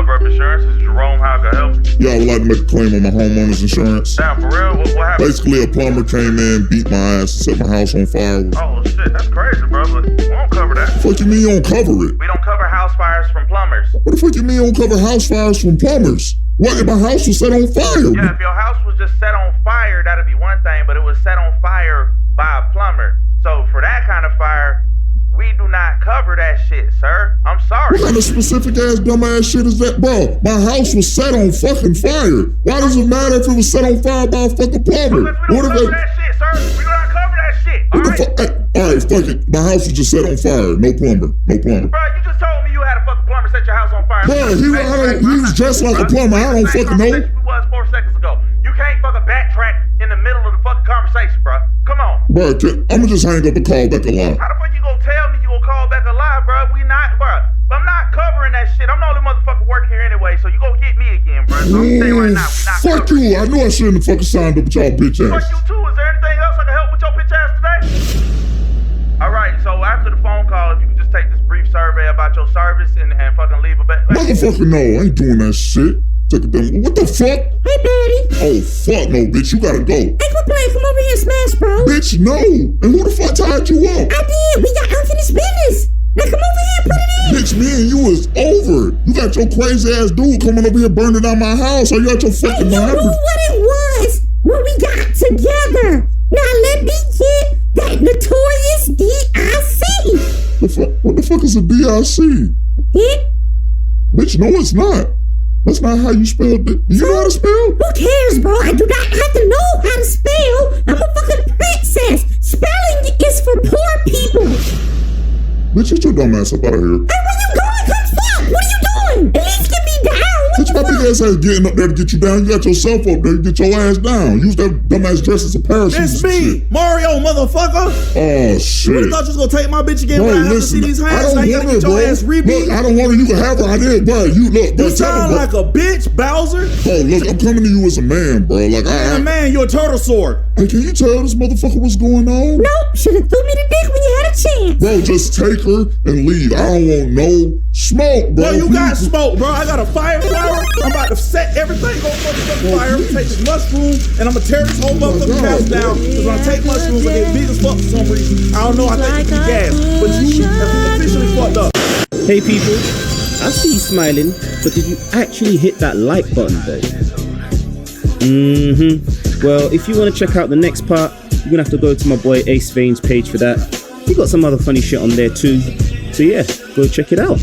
cover up insurance. This is Jerome. How can I help you? Yeah, I would like to make a claim on my homeowner's insurance. Damn, for real? What happened? Basically, a plumber came in, beat my ass, set my house on fire. Oh, shit. That's crazy, bro. But we won't cover that. What the fuck you mean you don't cover it? We don't cover house fires from plumbers. What the fuck you mean you don't cover house fires from plumbers? What if my house was set on fire? Yeah, if your house was just set on fire, that'd be one thing, but it was set on fire by a plumber. So for that kind of fire, we do not cover that shit, sir. I'm sorry. What kind of specific ass dumb ass shit is that? Bro, my house was set on fucking fire. Why does it matter if it was set on fire by a fucking plumber? Because we don't cover that shit, sir. We do not cover that shit. Alright, fuck it. My house was just set on fire. No plumber. No plumber. Bro, you just told me you had a fucking plumber set your house on fire. Bro, he was dressed like a plumber. I don't fucking know. It was 4 seconds ago. You can't fucking backtrack in the middle of the fucking conversation, bro. Come on. Bro, I'ma just hang up and call back a lie. How the fuck you gonna tell me you gonna call back a lie, bro? I'm not covering that shit. I'm the only motherfucker working here anyway, so you gonna get me again, bro. So I'm saying right now, we not fuck covering. you. I knew I shouldn't have fucking signed up with y'all bitch ass. Fuck you too. Is there anything else I can help with your bitch ass today? Alright, so after the phone call, if you could just take this brief survey about your service and fucking leave a back. Motherfucker, no, I ain't doing that shit. Take a damn. What the fuck? Hey, Daddy. Oh, fuck no, bitch. You gotta go. Hey, quit playing. Come over here and smash, bro. Bitch, no. And who the fuck tied you up? I did. We got unfinished business. Now come over here and put it in. Bitch, me and you is over. You got your crazy ass dude coming over here burning down my house. Are you out your fucking mind? You knew what it was when we got together. Now let me get that notorious DIC. What the fuck is a DIC? Dick? Bitch, no, it's not. That's not how you spell it. You know how to spell? Who cares, bro? I do not have to know how to spell. I'm a fucking princess. Spelling is for poor people. Bitch, get your dumb ass up out of here. Hey, where you going? Come fuck. What are you doing? At least get me down. Bitch, my big ass ain't getting up there to get you down. You got yourself up there to get your ass down. Use that dumb ass dress as a parachute. It's me, Mario, motherfucker. Oh, shit. You thought you was gonna take my bitch again Bro, when I have to listen, see these I hands? don't I gotta want get her, your bro. ass rebeat. Look, I don't want her. You can have her. I did, bro. You look, bro. You sound like a bitch, Bowser. Bro, look, I'm coming to you as a man, bro. Like, Man, man, you're a turtle sword. Hey, can you tell this motherfucker what's going on? Nope, should have threw me the dick when you had a chance. Bro, just take her and leave. I don't want no smoke, bro. Bro, you got smoke, bro. I got a fire flower. I'm about to set everything on motherfucking fire. I'm gonna take this mushroom and I'm gonna tear this whole motherfucking house down. Because when I take mushrooms, I get big as fuck for some reason. I don't know. I think it's the gas. But you have officially fucked up. Hey people, I see you smiling, but did you actually hit that like button though? Well, if you want to check out the next part, you're gonna have to go to my boy Ace Vane's page for that. He got some other funny shit on there too. So yeah, go check it out.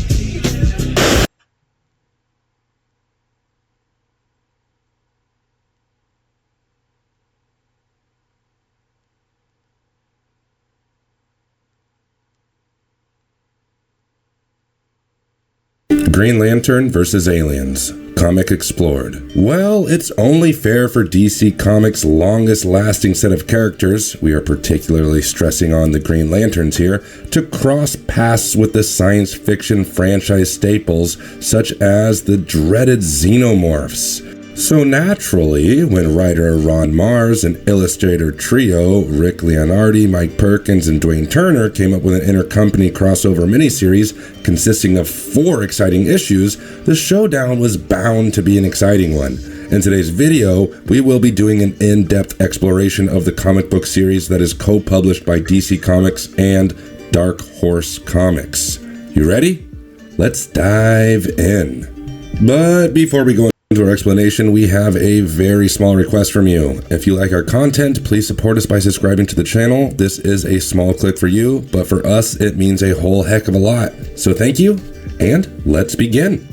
Green Lantern vs. Aliens. Comic explored. Well, it's only fair for DC Comics' longest lasting set of characters, we are particularly stressing on the Green Lanterns here, to cross paths with the science fiction franchise staples such as the dreaded Xenomorphs. So naturally, when writer Ron Mars and illustrator trio Rick Leonardi, Mike Perkins, and Dwayne Turner came up with an intercompany crossover miniseries consisting of 4 exciting issues, the showdown was bound to be an exciting one. In today's video, we will be doing an in-depth exploration of the comic book series that is co-published by DC Comics and Dark Horse Comics. You ready? Let's dive in. But before we go into our explanation, we have a very small request from you. If you like our content, please support us by subscribing to the channel. This is a small click for you, but for us, it means a whole heck of a lot. So thank you, and let's begin.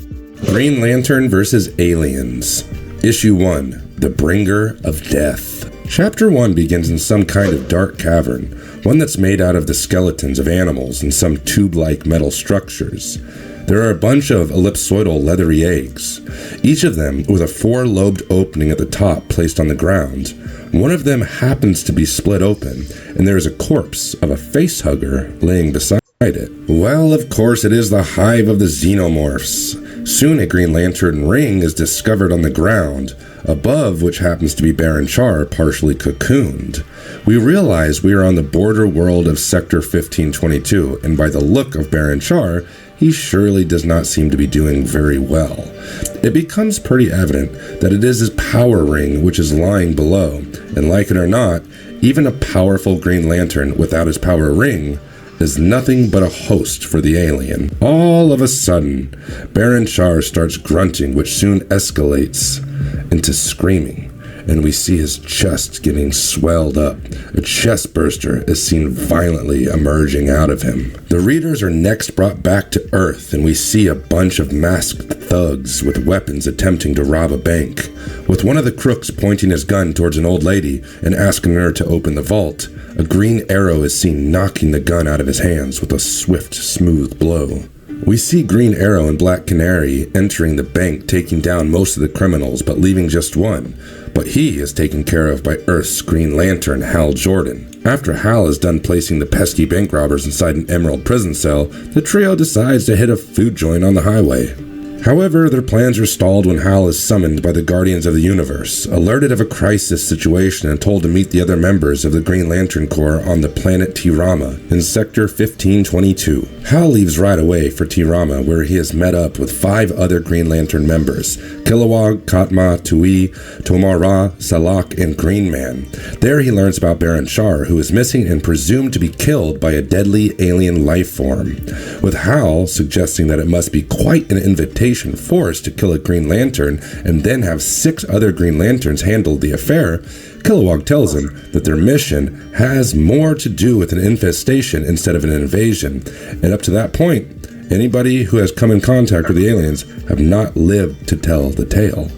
Green Lantern vs. Aliens. Issue 1, The Bringer of Death. Chapter 1 begins in some kind of dark cavern, one that's made out of the skeletons of animals and some tube-like metal structures. There are a bunch of ellipsoidal leathery eggs, each of them with a 4-lobed opening at the top placed on the ground. One of them happens to be split open, and there is a corpse of a facehugger laying beside it. Well, of course, it is the hive of the Xenomorphs. Soon a Green Lantern ring is discovered on the ground, above which happens to be Baron Char partially cocooned. We realize we are on the border world of Sector 1522, and by the look of Baron Char, he surely does not seem to be doing very well. It becomes pretty evident that it is his power ring which is lying below, and like it or not, even a powerful Green Lantern without his power ring is nothing but a host for the alien. All of a sudden, Baron Char starts grunting, which soon escalates into screaming, and we see his chest getting swelled up. A chest burster is seen violently emerging out of him. The readers are next brought back to Earth, and we see a bunch of masked thugs with weapons attempting to rob a bank, with one of the crooks pointing his gun towards an old lady and asking her to open the vault. A green arrow is seen knocking the gun out of his hands with a swift, smooth blow. We see Green Arrow and Black Canary entering the bank, taking down most of the criminals, but leaving just one. But he is taken care of by Earth's Green Lantern, Hal Jordan. After Hal is done placing the pesky bank robbers inside an emerald prison cell, the trio decides to hit a food joint on the highway. However, their plans are stalled when Hal is summoned by the Guardians of the Universe, alerted of a crisis situation and told to meet the other members of the Green Lantern Corps on the planet Tirama in Sector 1522. Hal leaves right away for Tirama, where he is met up with 5 other Green Lantern members: Kilowog, Katma, Tui, Tomar-Ra, Salak, and Green Man. There he learns about Baron Char, who is missing and presumed to be killed by a deadly alien life form, with Hal suggesting that it must be quite an invitation force to kill a Green Lantern and then have 6 other Green Lanterns handle the affair. Kilowog tells him that their mission has more to do with an infestation instead of an invasion, and up to that point, anybody who has come in contact with the aliens have not lived to tell the tale.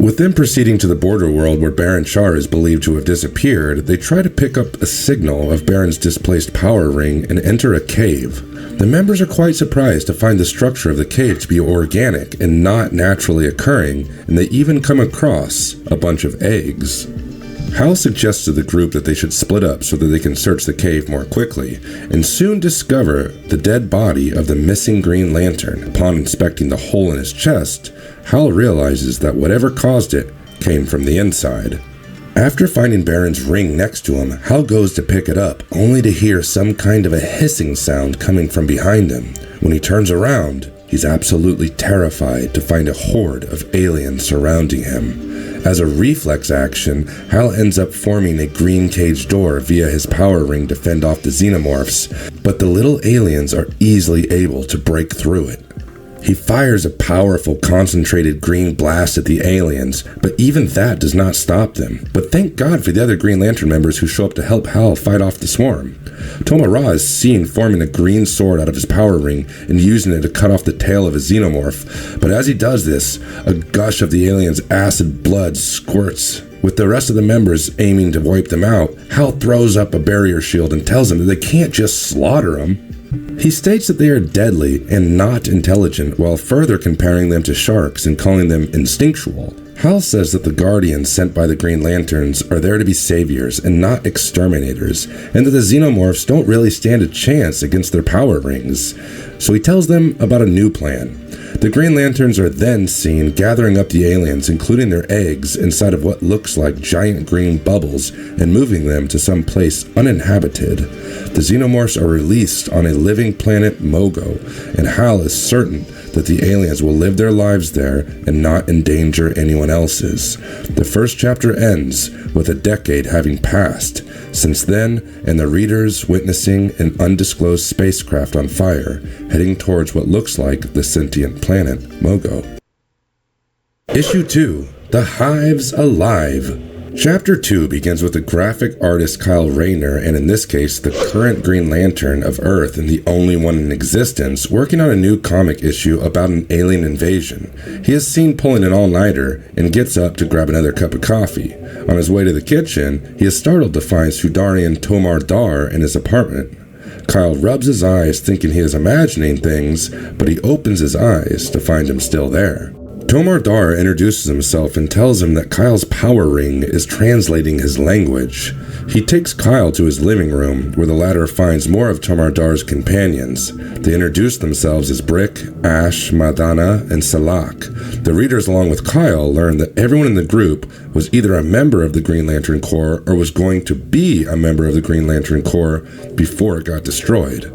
With them proceeding to the border world where Baron Char is believed to have disappeared, they try to pick up a signal of Baron's displaced power ring and enter a cave. The members are quite surprised to find the structure of the cave to be organic and not naturally occurring, and they even come across a bunch of eggs. Hal suggests to the group that they should split up so that they can search the cave more quickly, and soon discover the dead body of the missing Green Lantern. Upon inspecting the hole in his chest, Hal realizes that whatever caused it came from the inside. After finding Baron's ring next to him, Hal goes to pick it up, only to hear some kind of a hissing sound coming from behind him. When he turns around, he's absolutely terrified to find a horde of aliens surrounding him. As a reflex action, Hal ends up forming a green cage door via his power ring to fend off the xenomorphs, but the little aliens are easily able to break through it. He fires a powerful, concentrated green blast at the aliens, but even that does not stop them. But thank God for the other Green Lantern members who show up to help Hal fight off the swarm. Tomar-Ra is seen forming a green sword out of his power ring and using it to cut off the tail of a xenomorph. But as he does this, a gush of the aliens' acid blood squirts. With the rest of the members aiming to wipe them out, Hal throws up a barrier shield and tells them that they can't just slaughter them. He states that they are deadly and not intelligent, while further comparing them to sharks and calling them instinctual. Hal says that the Guardians sent by the Green Lanterns are there to be saviors and not exterminators, and that the xenomorphs don't really stand a chance against their power rings. So he tells them about a new plan. The Green Lanterns are then seen gathering up the aliens, including their eggs, inside of what looks like giant green bubbles and moving them to some place uninhabited. The xenomorphs are released on a living planet Mogo, and Hal is certain that the aliens will live their lives there and not endanger anyone else's. The first chapter ends with a decade having passed since then, and the readers witnessing an undisclosed spacecraft on fire heading towards what looks like the sentient planet Mogo. Issue 2, The Hive's Alive. Chapter 2 begins with the graphic artist Kyle Rayner, and in this case, the current Green Lantern of Earth and the only one in existence, working on a new comic issue about an alien invasion. He is seen pulling an all-nighter and gets up to grab another cup of coffee. On his way to the kitchen, he is startled to find Sudarian Tomar-Dar in his apartment. Kyle rubs his eyes thinking he is imagining things, but he opens his eyes to find him still there. Tomar-Dar introduces himself and tells him that Kyle's power ring is translating his language. He takes Kyle to his living room, where the latter finds more of Tomar-Dar's companions. They introduce themselves as Brick, Ash, Madana, and Salak. The readers, along with Kyle, learn that everyone in the group was either a member of the Green Lantern Corps or was going to be a member of the Green Lantern Corps before it got destroyed.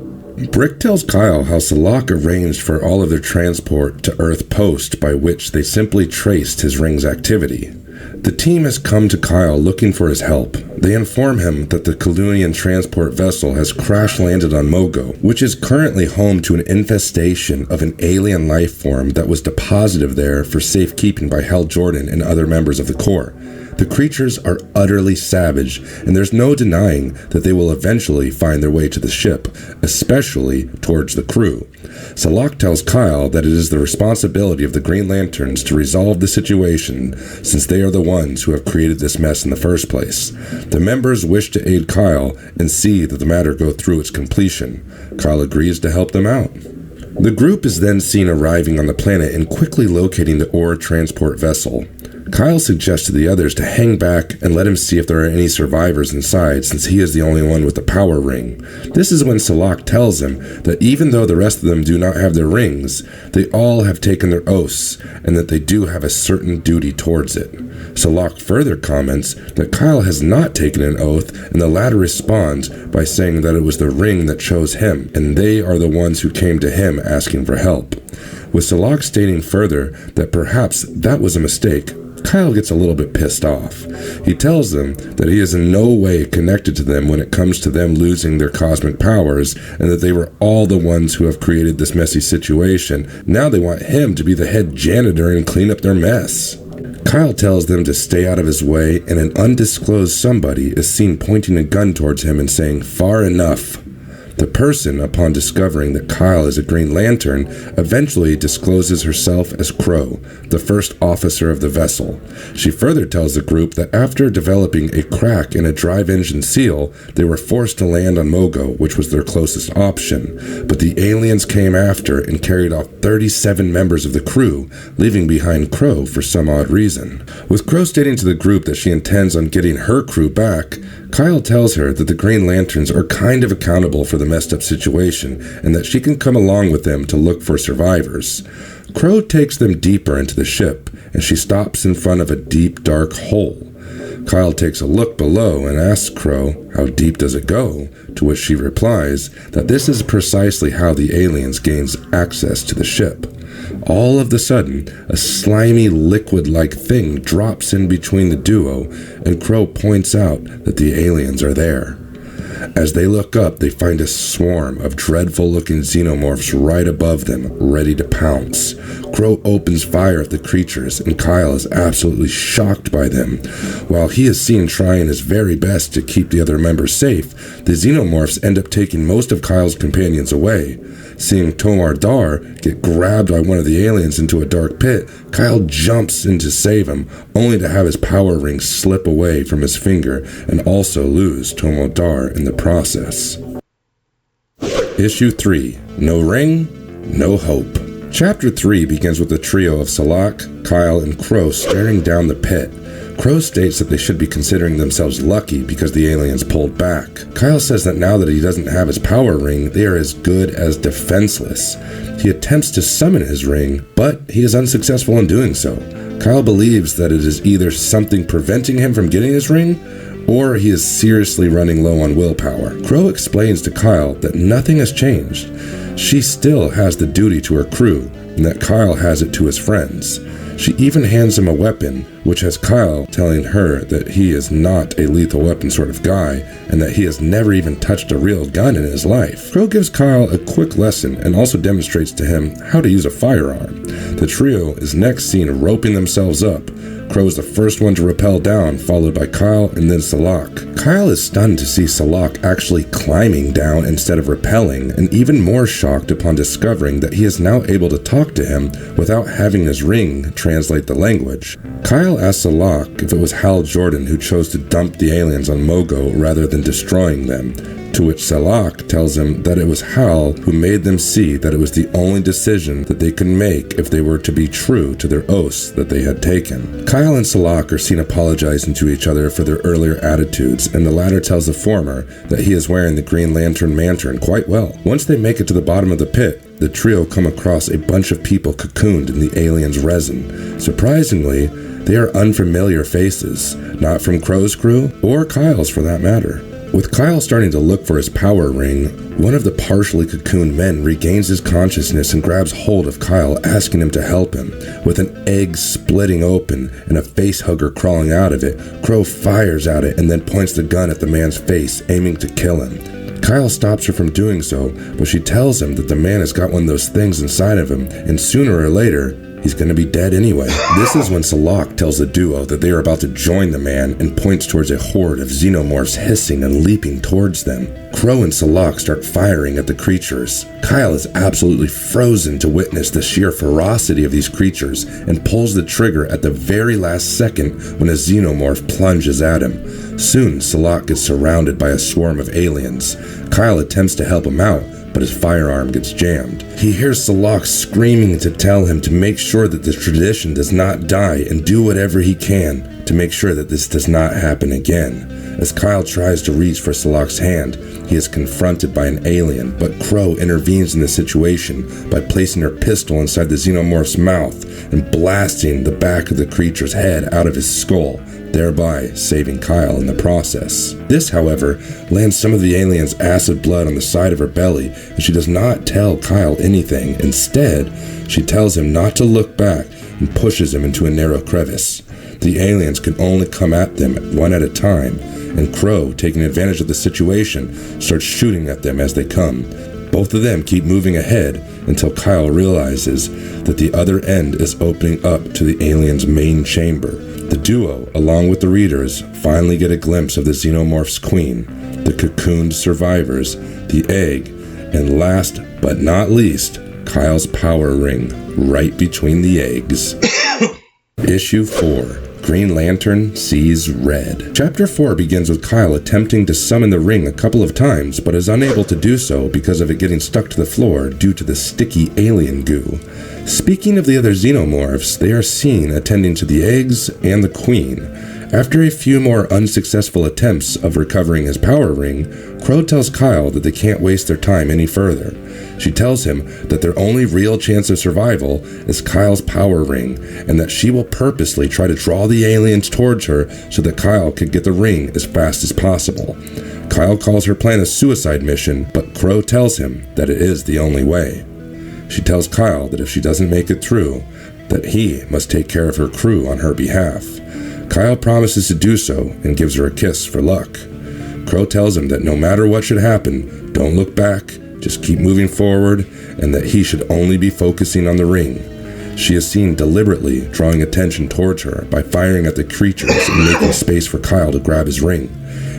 Brick tells Kyle how Salak arranged for all of their transport to Earth Post, by which they simply traced his ring's activity. The team has come to Kyle looking for his help. They inform him that the Kalunian transport vessel has crash-landed on Mogo, which is currently home to an infestation of an alien life form that was deposited there for safekeeping by Hal Jordan and other members of the Corps. The creatures are utterly savage, and there's no denying that they will eventually find their way to the ship, especially towards the crew. Salak tells Kyle that it is the responsibility of the Green Lanterns to resolve the situation, since they are the ones who have created this mess in the first place. The members wish to aid Kyle and see that the matter go through its completion. Kyle agrees to help them out. The group is then seen arriving on the planet and quickly locating the ore transport vessel. Kyle suggests to the others to hang back and let him see if there are any survivors inside, since he is the only one with the power ring. This is when Salak tells him that even though the rest of them do not have their rings, they all have taken their oaths, and that they do have a certain duty towards it. Salak further comments that Kyle has not taken an oath, and the latter responds by saying that it was the ring that chose him, and they are the ones who came to him asking for help. With Salak stating further that perhaps that was a mistake, Kyle gets a little bit pissed off. He tells them that he is in no way connected to them when it comes to them losing their cosmic powers, and that they were all the ones who have created this messy situation. Now they want him to be the head janitor and clean up their mess. Kyle tells them to stay out of his way, and an undisclosed somebody is seen pointing a gun towards him and saying, "Far enough." The person, upon discovering that Kyle is a Green Lantern, eventually discloses herself as Crow, the first officer of the vessel. She further tells the group that after developing a crack in a drive engine seal, they were forced to land on Mogo, which was their closest option. But the aliens came after and carried off 37 members of the crew, leaving behind Crow for some odd reason. With Crow stating to the group that she intends on getting her crew back, Kyle tells her that the Green Lanterns are kind of accountable for the messed up situation, and that she can come along with them to look for survivors. Crow takes them deeper into the ship, and she stops in front of a deep, dark hole. Kyle takes a look below and asks Crow, "How deep does it go?" To which she replies that this is precisely how the aliens gains access to the ship. All of a sudden, a slimy liquid-like thing drops in between the duo, and Crow points out that the aliens are there. As they look up, they find a swarm of dreadful-looking xenomorphs right above them, ready to pounce. Crow opens fire at the creatures, and Kyle is absolutely shocked by them. While he is seen trying his very best to keep the other members safe, the xenomorphs end up taking most of Kyle's companions away. Seeing Tomar Dar get grabbed by one of the aliens into a dark pit, Kyle jumps in to save him, only to have his power ring slip away from his finger and also lose Tomar Dar in the process. Issue 3. No Ring, No Hope. Chapter 3 begins with a trio of Salak, Kyle, and Crow staring down the pit. Crow states that they should be considering themselves lucky because the aliens pulled back. Kyle says that now that he doesn't have his power ring, they are as good as defenseless. He attempts to summon his ring, but he is unsuccessful in doing so. Kyle believes that it is either something preventing him from getting his ring, or he is seriously running low on willpower. Crow explains to Kyle that nothing has changed. She still has the duty to her crew, and that Kyle has it to his friends. She even hands him a weapon, which has Kyle telling her that he is not a lethal weapon sort of guy, and that he has never even touched a real gun in his life. Crow gives Kyle a quick lesson and also demonstrates to him how to use a firearm. The trio is next seen roping themselves up. Crow is the first one to rappel down, followed by Kyle and then Salak. Kyle is stunned to see Salak actually climbing down instead of rappelling, and even more shocked upon discovering that he is now able to talk to him without having his ring translate the language. Kyle asks Salak if it was Hal Jordan who chose to dump the aliens on Mogo rather than destroying them, to which Salak tells him that it was Hal who made them see that it was the only decision that they could make if they were to be true to their oaths that they had taken. Kyle and Salak are seen apologizing to each other for their earlier attitudes, and the latter tells the former that he is wearing the Green Lantern lantern quite well. Once they make it to the bottom of the pit, the trio come across a bunch of people cocooned in the aliens' resin. Surprisingly, they are unfamiliar faces, not from Crow's crew, or Kyle's for that matter. With Kyle starting to look for his power ring, one of the partially cocooned men regains his consciousness and grabs hold of Kyle, asking him to help him. With an egg splitting open and a facehugger crawling out of it, Crow fires at it and then points the gun at the man's face, aiming to kill him. Kyle stops her from doing so, but she tells him that the man has got one of those things inside of him, and sooner or later, he's gonna be dead anyway. This is when Salak tells the duo that they are about to join the man and points towards a horde of xenomorphs hissing and leaping towards them. Crow and Salak start firing at the creatures. Kyle is absolutely frozen to witness the sheer ferocity of these creatures and pulls the trigger at the very last second when a xenomorph plunges at him. Soon, Salak gets surrounded by a swarm of aliens. Kyle attempts to help him out, but his firearm gets jammed. He hears Salak screaming to tell him to make sure that this tradition does not die and do whatever he can to make sure that this does not happen again. As Kyle tries to reach for Salak's hand, he is confronted by an alien, but Crow intervenes in the situation by placing her pistol inside the xenomorph's mouth and blasting the back of the creature's head out of his skull, thereby saving Kyle in the process. This, however, lands some of the alien's acid blood on the side of her belly, and she does not tell Kyle anything. Instead, she tells him not to look back and pushes him into a narrow crevice. The aliens can only come at them one at a time, and Crow, taking advantage of the situation, starts shooting at them as they come. Both of them keep moving ahead until Kyle realizes that the other end is opening up to the alien's main chamber. The duo, along with the readers, finally get a glimpse of the xenomorph's queen, the cocooned survivors, the egg, and last but not least, Kyle's power ring right between the eggs. Issue 4. Green Lantern Sees Red. Chapter 4 begins with Kyle attempting to summon the ring a couple of times, but is unable to do so because of it getting stuck to the floor due to the sticky alien goo. Speaking of the other xenomorphs, they are seen attending to the eggs and the queen. After a few more unsuccessful attempts of recovering his power ring, Crow tells Kyle that they can't waste their time any further. She tells him that their only real chance of survival is Kyle's power ring, and that she will purposely try to draw the aliens towards her so that Kyle could get the ring as fast as possible. Kyle calls her plan a suicide mission, but Crow tells him that it is the only way. She tells Kyle that if she doesn't make it through, that he must take care of her crew on her behalf. Kyle promises to do so and gives her a kiss for luck. Crow tells him that no matter what should happen, don't look back, just keep moving forward, and that he should only be focusing on the ring. She is seen deliberately drawing attention towards her by firing at the creatures and making space for Kyle to grab his ring.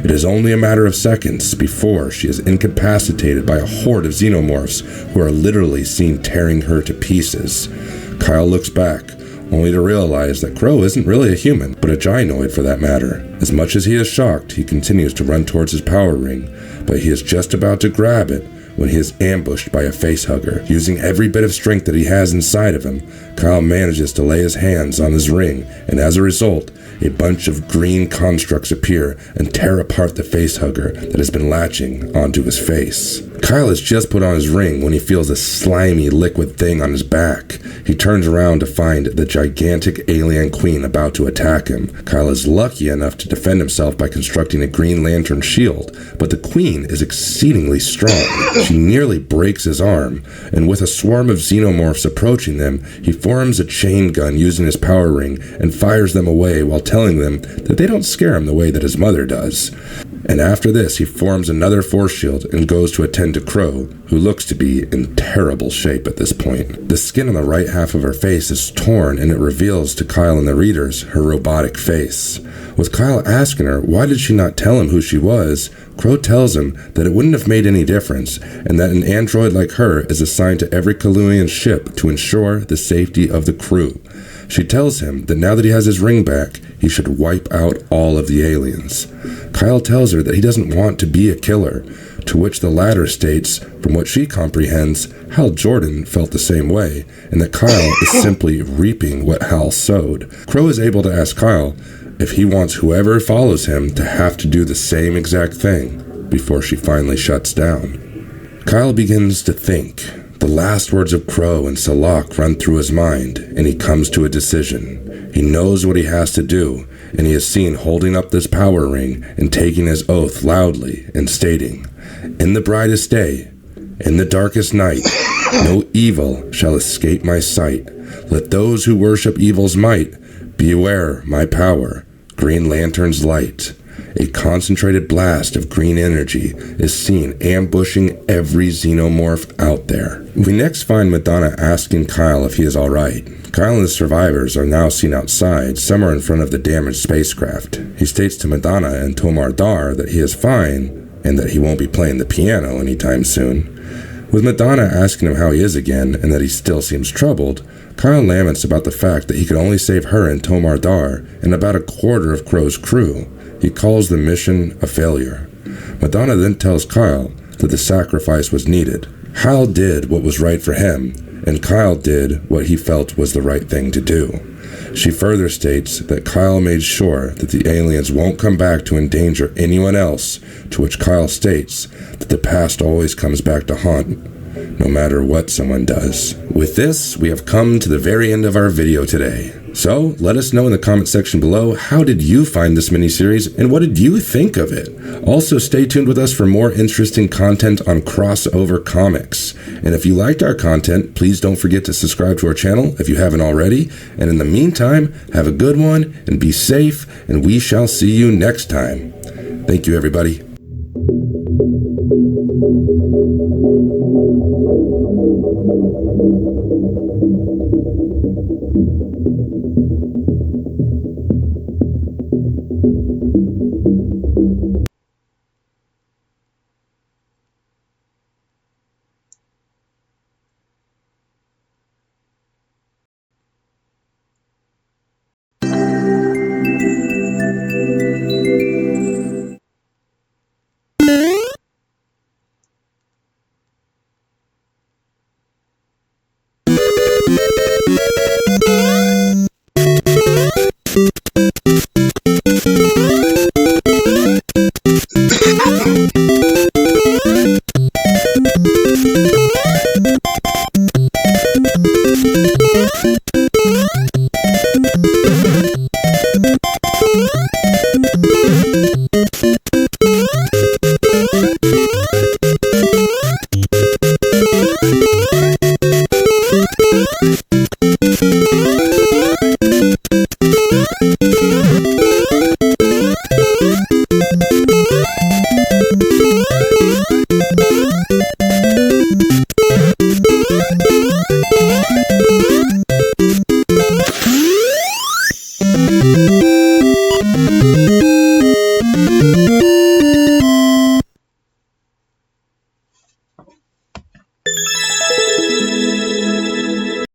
It is only a matter of seconds before she is incapacitated by a horde of xenomorphs who are literally seen tearing her to pieces. Kyle looks back, only to realize that Crow isn't really a human, but a gynoid for that matter. As much as he is shocked, he continues to run towards his power ring, but he is just about to grab it when he is ambushed by a facehugger. Using every bit of strength that he has inside of him, Kyle manages to lay his hands on his ring, and as a result, a bunch of green constructs appear and tear apart the facehugger that has been latching onto his face. Kyle has just put on his ring when he feels a slimy liquid thing on his back. He turns around to find the gigantic alien queen about to attack him. Kyle is lucky enough to defend himself by constructing a Green Lantern shield, but the queen is exceedingly strong. She nearly breaks his arm, and with a swarm of xenomorphs approaching them, he forms a chain gun using his power ring and fires them away while telling them that they don't scare him the way that his mother does. And after this, he forms another force shield and goes to attend to Crow, who looks to be in terrible shape at this point. The skin on the right half of her face is torn, and it reveals to Kyle and the readers her robotic face. With Kyle asking her why did she not tell him who she was, Crow tells him that it wouldn't have made any difference, and that an android like her is assigned to every Kaluian ship to ensure the safety of the crew. She tells him that now that he has his ring back, he should wipe out all of the aliens. Kyle tells her that he doesn't want to be a killer, to which the latter states, from what she comprehends, Hal Jordan felt the same way, and that Kyle is simply reaping what Hal sowed. Crow is able to ask Kyle if he wants whoever follows him to have to do the same exact thing before she finally shuts down. Kyle begins to think. The last words of Crow and Salak run through his mind, and he comes to a decision. He knows what he has to do, and he is seen holding up this power ring and taking his oath loudly and stating, "In the brightest day, in the darkest night, no evil shall escape my sight. Let those who worship evil's might beware my power, Green Lantern's light." A concentrated blast of green energy is seen ambushing every xenomorph out there. We next find Madonna asking Kyle if he is alright. Kyle and the survivors are now seen outside, somewhere in front of the damaged spacecraft. He states to Madonna and Tomar Dar that he is fine and that he won't be playing the piano anytime soon. With Madonna asking him how he is again and that he still seems troubled, Kyle laments about the fact that he could only save her and Tomar Dar and about a quarter of Crow's crew. He calls the mission a failure. Madonna then tells Kyle that the sacrifice was needed. Hal did what was right for him, and Kyle did what he felt was the right thing to do. She further states that Kyle made sure that the aliens won't come back to endanger anyone else, to which Kyle states that the past always comes back to haunt, no matter what someone does. With this, we have come to the very end of our video today. So, let us know in the comment section below, how did you find this miniseries and what did you think of it? Also, stay tuned with us for more interesting content on crossover comics. And if you liked our content, please don't forget to subscribe to our channel if you haven't already. And in the meantime, have a good one and be safe, and we shall see you next time. Thank you, everybody.